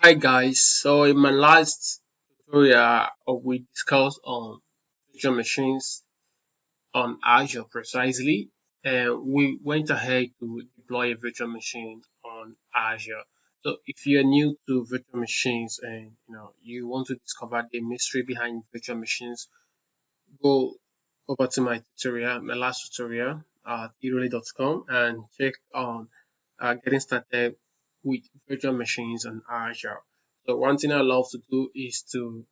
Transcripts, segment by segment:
Hi guys, so in my last tutorial we discussed on virtual machines on Azure precisely, and we went ahead to deploy a virtual machine on Azure. So if you're new to virtual machines and you want to discover the mystery behind virtual machines, go over to my tutorial, my last tutorial at eroli.com and check on getting started with virtual machines on Azure. So one thing I love to do is to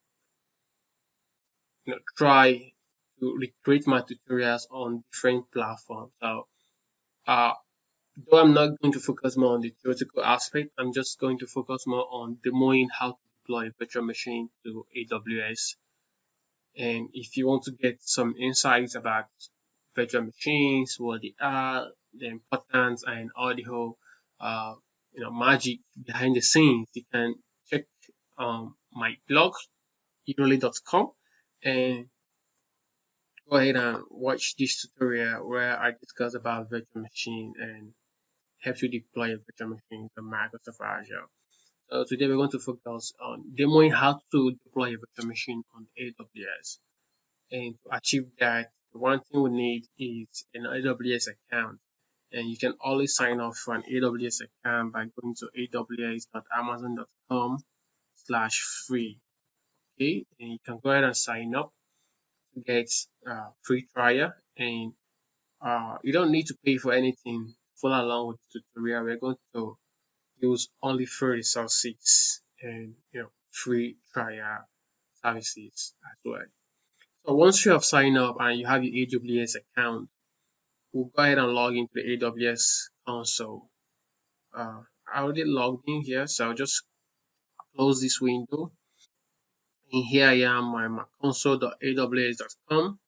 try to recreate my tutorials on different platforms. So uh, though I'm not going to focus more on the theoretical aspect, I'm just going to focus more on demoing how to deploy a virtual machine to AWS. And if you want to get some insights about virtual machines, what they are, the importance, and all the whole, magic behind the scenes, you can check my blog, eroli.com, and go ahead and watch this tutorial where I discuss about virtual machine and help you deploy a virtual machine to Microsoft Azure. So today we're going to focus on demoing how to deploy a virtual machine on AWS. And to achieve that, the one thing we need is an AWS account. And you can always sign up for an AWS account by going to aws.amazon.com/free. Okay, and you can go ahead and sign up to get free trial, and you don't need to pay for anything to follow along with the tutorial. We're going to use only free resources and free trial services as well. So once you have signed up and you have your AWS account, we'll go ahead and log into the AWS console. I already logged in here, so I'll just close this window. And here I am on my console.aws.com,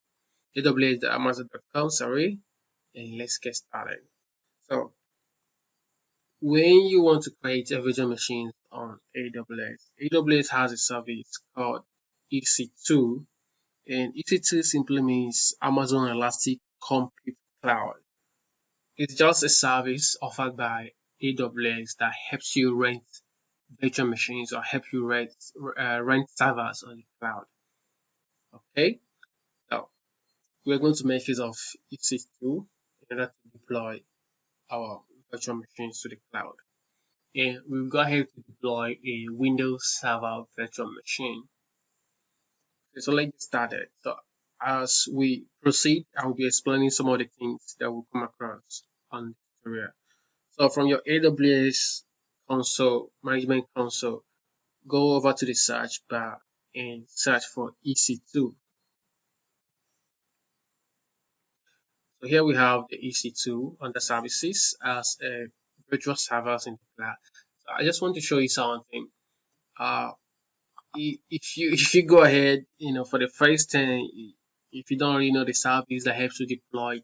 aws.amazon.com, sorry, and let's get started. So when you want to create a virtual machine on AWS has a service called EC2, and EC2 simply means Amazon Elastic Compute Cloud. It's just a service offered by AWS that helps you rent virtual machines or help you rent servers on the cloud. Okay, so we're going to make use of EC2 in order to deploy our virtual machines to the cloud. And we'll go ahead to deploy a Windows Server virtual machine. Okay, so let's get started. So as we proceed, I will be explaining some of the things that we'll come across on the tutorial. So from your AWS console, management console, go over to the search bar and search for EC2. So here we have the EC2 under services as a virtual servers in the cloud. So I just want to show you something. Uh, if you go ahead, for the first time, if you don't really know the service that helps you deploy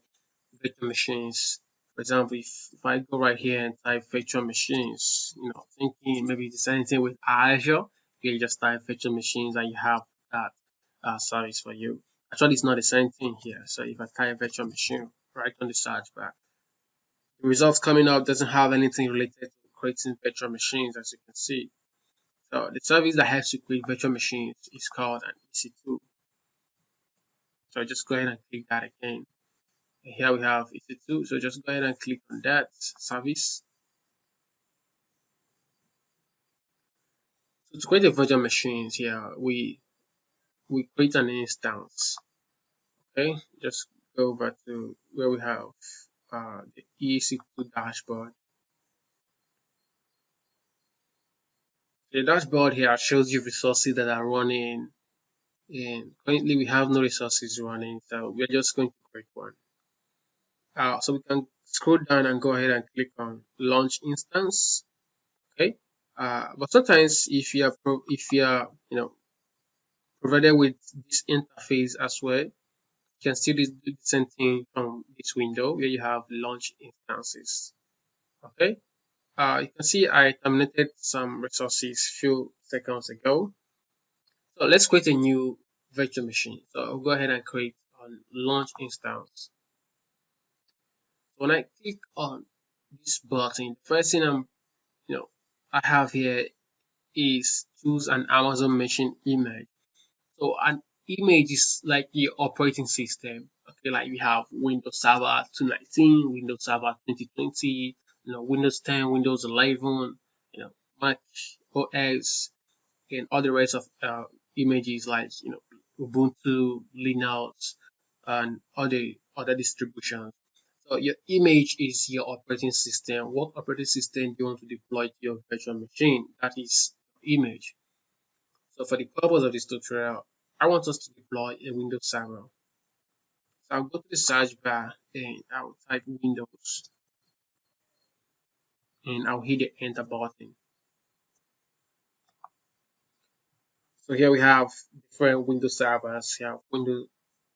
virtual machines. For example, if I go right here and type virtual machines, thinking maybe it's anything with Azure, you just type virtual machines and you have that service for you. Actually, it's not the same thing here. So if I type virtual machine right on the search bar, the results coming up doesn't have anything related to creating virtual machines, as you can see. So the service that helps you create virtual machines is called an EC2. So just go ahead and click that again. And here we have EC2. So just go ahead and click on that service. So to create a virtual machines here, we create an instance. Okay, just go over to where we have the EC2 dashboard. The dashboard here shows you resources that are running, and currently we have no resources running, so we're just going to create one. So we can scroll down and go ahead and click on launch instance. Okay, but sometimes if you are provided with this interface as well, you can still do the same thing from this window where you have launch instances. Okay, you can see I terminated some resources few seconds ago. So let's create a new virtual machine. So I'll go ahead and create on launch instance. So when I click on this button, the first thing I have here is choose an Amazon machine image. So an image is like your operating system. Okay, like we have Windows Server 219, Windows Server 2020, Windows 10, Windows 11, Mac OS, and all the rest of images like Ubuntu, Linux, and other distributions. So your image is your operating system. What operating system do you want to deploy to your virtual machine? That is image. So for the purpose of this tutorial, I want us to deploy a Windows server. So I'll go to the search bar and I'll type Windows and I'll hit the enter button. So here we have different Windows servers. We have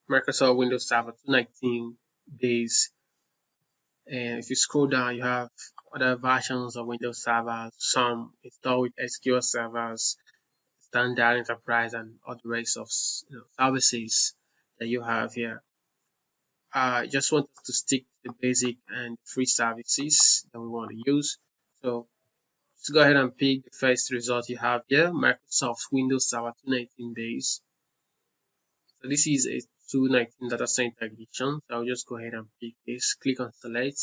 Microsoft Windows Server 219 base. And if you scroll down, you have other versions of Windows servers, some installed with SQL servers, standard enterprise, and all the rest of services that you have here. I just want to stick to the basic and free services that we want to use. So let's go ahead and pick the first result you have here, Microsoft Windows Server 219 base. So this is a 219 data center edition. So I'll just go ahead and pick this, click on select.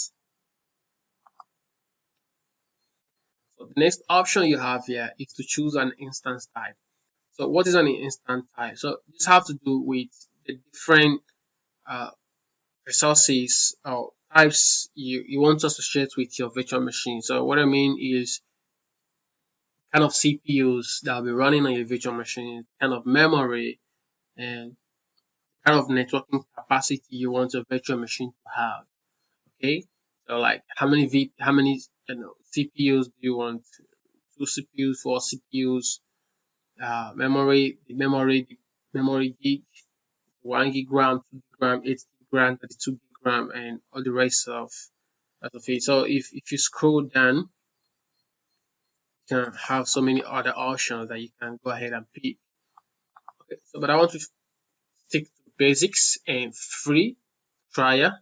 So the next option you have here is to choose an instance type. So what is an instance type? So this has to do with the different uh, resources or types you want to associate with your virtual machine. So what I mean is kind of CPUs that will be running on your virtual machine, kind of memory, and kind of networking capacity you want your virtual machine to have. Okay, so like how many CPUs do you want? 2 CPUs, 4 CPUs, memory gig, 1 gig RAM, 2 gig RAM, 8 gig RAM, 32 gig RAM, and all the rest of it. So if you scroll down, you can have so many other options that you can go ahead and pick. Okay, so but I want to stick to basics and free trial,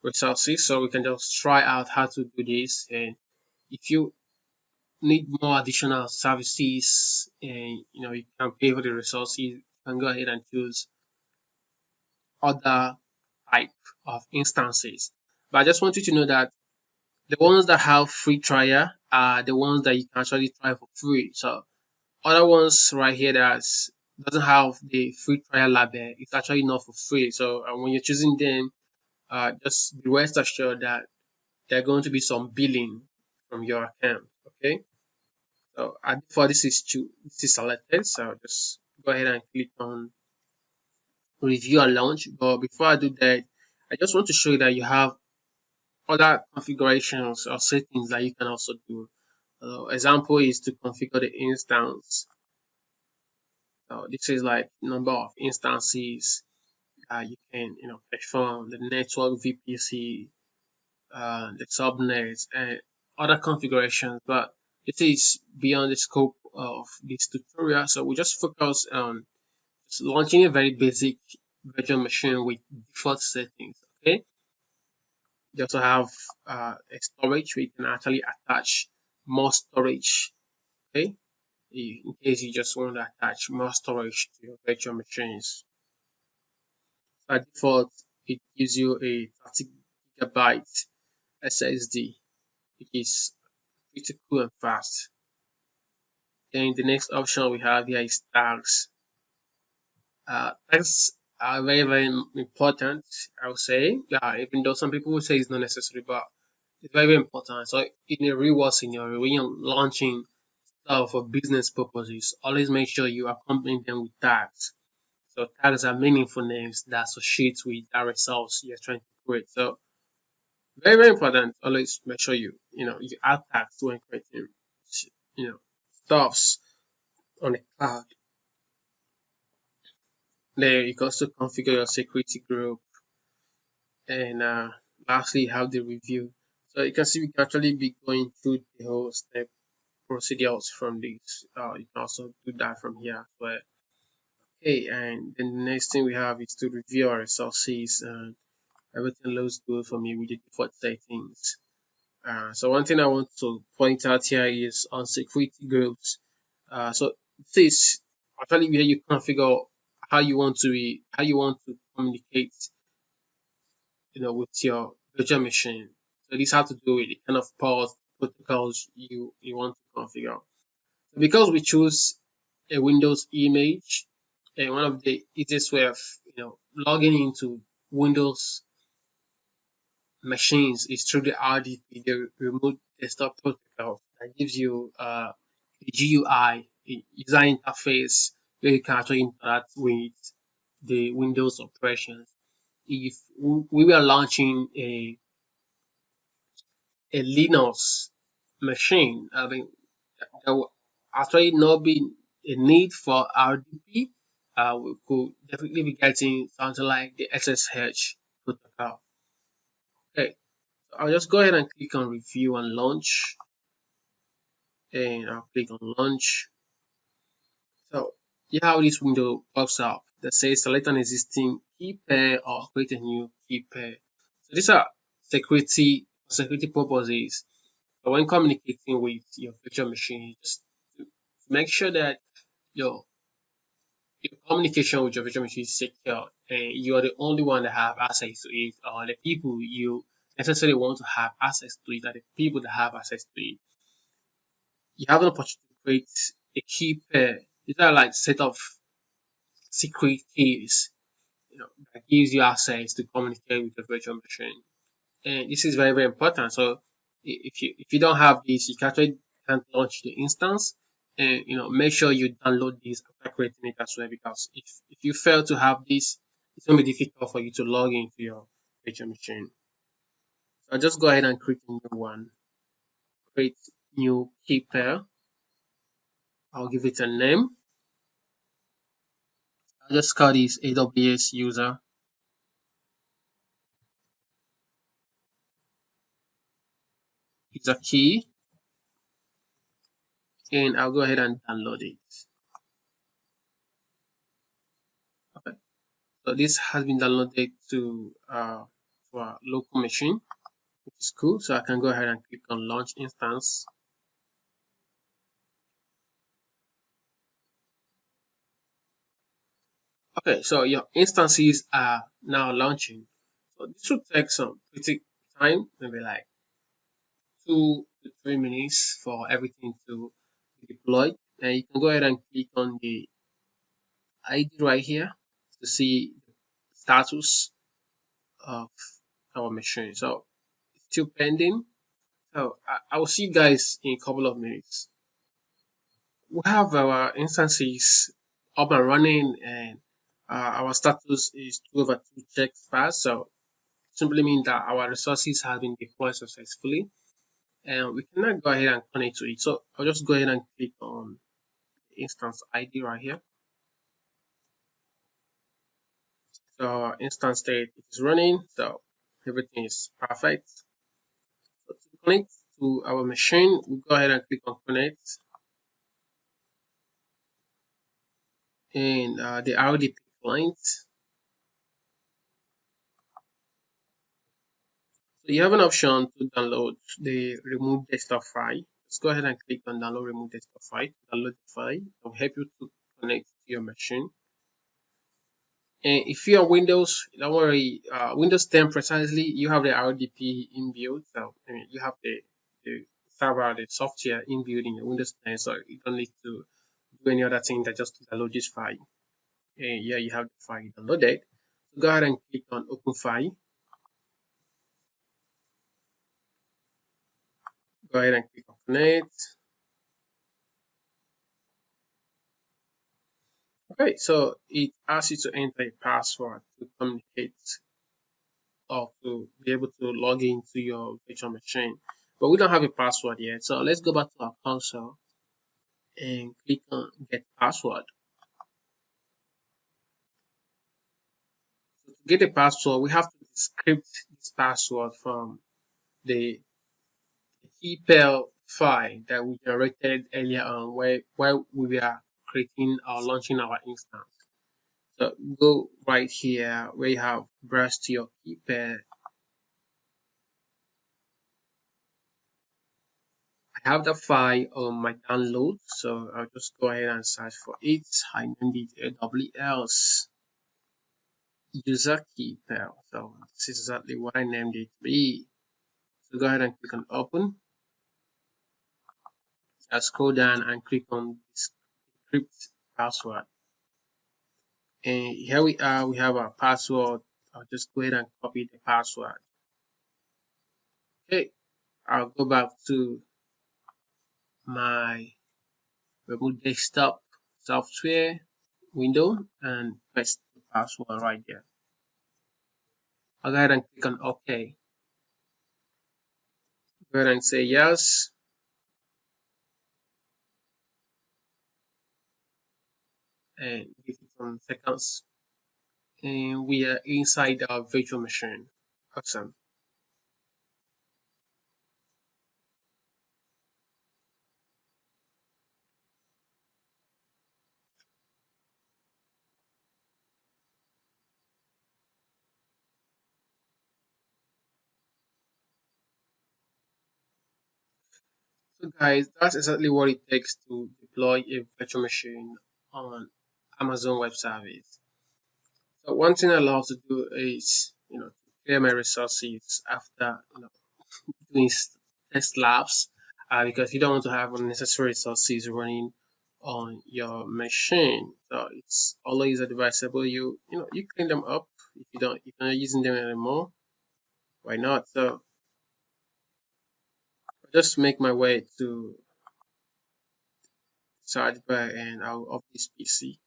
resources, so we can just try out how to do this. And if you need more additional services and you can pay for the resources, you can go ahead and choose other type of instances. But I just want you to know that the ones that have free trial are the ones that you can actually try for free. So other ones right here that doesn't have the free trial label, it's actually not for free. So when you're choosing them, just be rest assured that there are going to be some billing from your account. Okay. So for this is selected. So just go ahead and click on review and launch. But before I do that, I just want to show you that you have other configurations or settings that you can also do. Example is to configure the instance. This is like number of instances you can perform, the network VPC, the subnets, and other configurations. But it is beyond the scope of this tutorial, so we just focus on just launching a very basic virtual machine with default settings. Okay. You also have a storage where you can actually attach more storage. Okay, in case you just want to attach more storage to your virtual machines. By default, it gives you a 30 GB SSD, which is pretty cool and fast. Then the next option we have here is tags. Tags are very, very important, I would say. Even though some people would say it's not necessary, but it's very, very important. So in a real world scenario, when you're launching stuff for business purposes, always make sure you accompany them with tags. So tags are meaningful names that associate with that results you're trying to create. So very, very important. Always make sure you add tags when creating stuffs on the cloud. Then you can also configure your security group, and lastly have the review. So you can see we can actually be going through the whole step procedures from this. You can also do that from here as well. Okay, and then the next thing we have is to review our resources, and everything looks good for me with the default settings. So one thing I want to point out here is on security groups. So this actually where you configure how you want to communicate, with your virtual machine. So this has to do with the kind of port protocols you want to configure. So because we choose a Windows image, and one of the easiest way of logging into Windows machines is through the RDP, the Remote Desktop Protocol, that gives you a GUI, a user interface where you can actually interact with the Windows operations. If we were launching a Linux machine, I mean, there will actually not be a need for RDP. We could definitely be getting something like the SSH protocol. Okay, so I'll just go ahead and click on review and launch, and I'll click on launch. So you have this window pops up that says select an existing key pair or create a new key pair. So these are security purposes. But when communicating with your virtual machine, just make sure that your your communication with your virtual machine is secure, and you are the only one that have access to it, or the people you necessarily want to have access to it are the people that have access to it. You have an opportunity to create a key pair. These are like set of secret keys, that gives you access to communicate with the virtual machine. And this is very, very important. So if you don't have this, you can't launch the instance. And make sure you download this after creating it as well, because if you fail to have this, it's gonna be difficult for you to log into your virtual machine. So I'll just go ahead and create a new one. Create new key pair. I'll give it a name. I'll just call this AWS user key, and I'll go ahead and download it. Okay. So this has been downloaded to our local machine, which is cool. So I can go ahead and click on launch instance. Okay, so your instances are now launching. So this should take some pretty time, maybe like 2 to 3 minutes for everything to be deployed. And you can go ahead and click on the ID right here to see the status of our machine. So it's still pending. So I will see you guys in a couple of minutes. We have our instances up and running, and our status is 2/2 checks fast. So simply means that our resources have been deployed successfully, and we can now go ahead and connect to it. So I'll just go ahead and click on the instance ID right here. So our instance state is running, so everything is perfect. So to connect to our machine, we go ahead and click on connect, and the RDP client. So you have an option to download the remove desktop file. Just go ahead and click on download remove desktop file. Download the file. It will help you to connect to your machine. And if you're on Windows, don't worry. Windows 10 precisely, you have the RDP inbuilt. So I mean, you have the server, the software inbuilt in your Windows 10. So you don't need to do any other thing than just to download this file. And yeah, you have the file downloaded. So go ahead and click on open file. Go ahead and click on connect. Okay, so it asks you to enter a password to communicate or to be able to log into your virtual machine. But we don't have a password yet. So let's go back to our console and click on get password. So to get a password, we have to script this password from the Keypairs file that we generated earlier on while we were creating or launching our instance. So go right here where you have browse to your Keypair. I have the file on my download, so I'll just go ahead and search for it. I named it AWS user Keypair. So this is exactly what I named it to be. So go ahead and click on open. I'll scroll down and click on this encrypt password. And here we are, we have our password. I'll just go ahead and copy the password. Okay, I'll go back to my remote desktop software window and paste the password right there. I'll go ahead and click on OK. Go ahead and say yes. And give it some seconds. And we are inside our virtual machine. Awesome. So guys, that's exactly what it takes to deploy a virtual machine on Amazon Web Service. So one thing I love to do is, to clear my resources after, doing test labs, because you don't want to have unnecessary resources running on your machine. So it's always advisable you clean them up if you're not using them anymore. Why not? So I'll just make my way to search bar and out of this PC,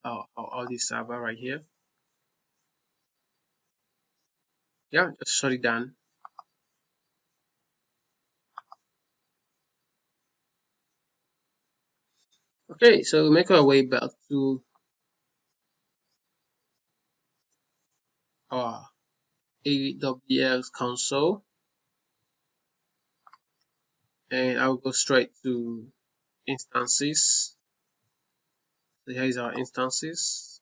or this server right here. Yeah, just shut it down. Okay, so make our way back to our AWS console, and I'll go straight to instances. So here is our instances.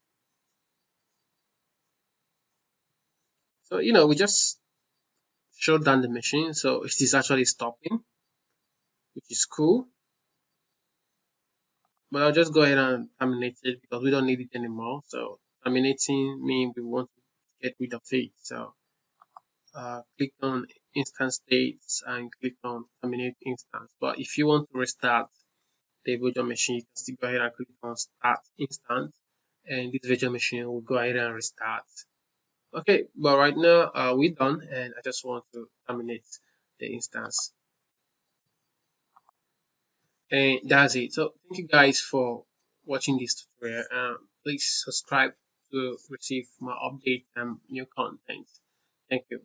So we just shut down the machine, so it is actually stopping, which is cool. But I'll just go ahead and terminate it because we don't need it anymore. So terminating means we want to get rid of it. So click on instance states and click on terminate instance. But if you want to restart the virtual machine, you can still go ahead and click on start instance, and this virtual machine will go ahead and restart. Okay, but right now we're done, and I just want to terminate the instance, and that's it. So thank you guys for watching this tutorial. Please subscribe to receive more updates and new content. Thank you.